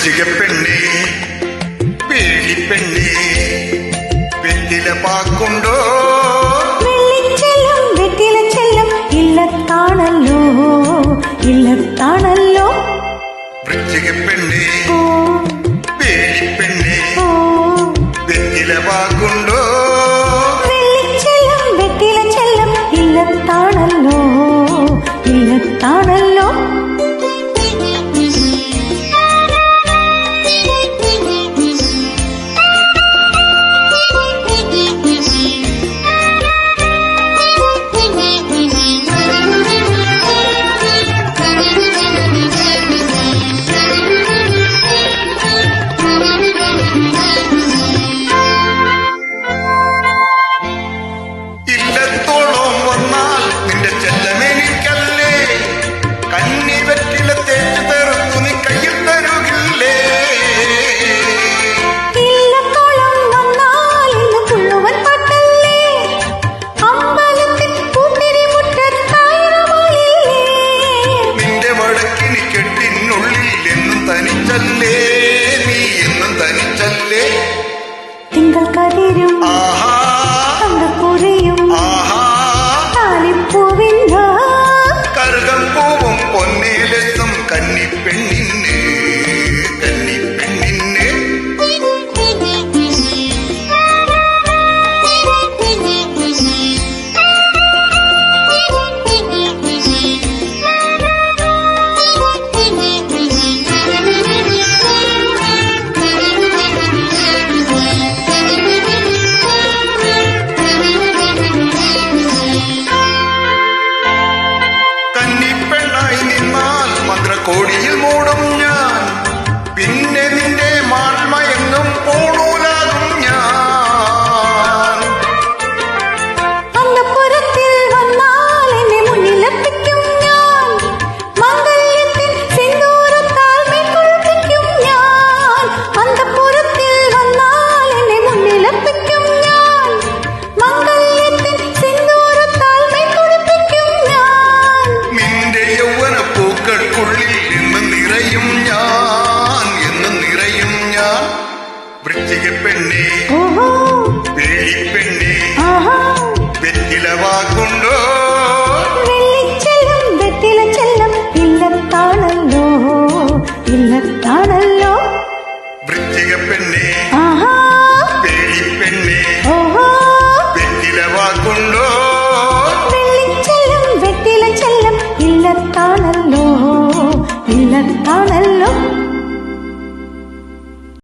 വൃശ്ചിക പെണ്ണേ പേടിപ്പെണ്ണേ വെറ്റില പാക്കുണ്ടോ വെറ്റില ചെല്ലം ഇല്ലത്താണല്ലോ ഇല്ലത്താണല്ലോ വൃശ്ചിക പെണ്ണേ പേടിപ്പെണ്ണേ വെറ്റില പാക്കുണ്ടോ വെറ്റില ചെല്ലം ഇല്ലത്താണല്ലോ ഇല്ലത്താണല്ലോ തിങ്കൾ കതിരും അന്തപ്പുരയും താലിപ്പൂവിൻ കറുകം പൂവും പൊന്നേലസും കന്നിപ്പെണ്ണിന് കന്നിപ്പെണ്ണിന് കോടിയിൽ മൂടും ഞാൻ പിന്നെ നിന്റെ മാൽമയെങ്ങും പോണൂലാകും ഞാൻ അന്തപുരത്തിൽ വന്നാൽ എന്നെ മുന്നിലെത്തിക്കും ഞാൻ മംഗല്യത്തിൻ സിന്ദൂരത്താൽ മേൽക്കൊള്ളിക്കും ഞാൻ അന്തപുരത്തിൽ വന്നാൽ എന്നെ മുന്നിലെത്തിക്കും ഞാൻ മംഗല്യത്തിൻ സിന്ദൂരത്താൽ മേൽക്കൊള്ളിക്കും ഞാൻ നിന്റെ യൗവന പൂക്കൾക്കുള്ളിൽ നിറയും ഞാൻ വൃശ്ചിക പെണ്ണേ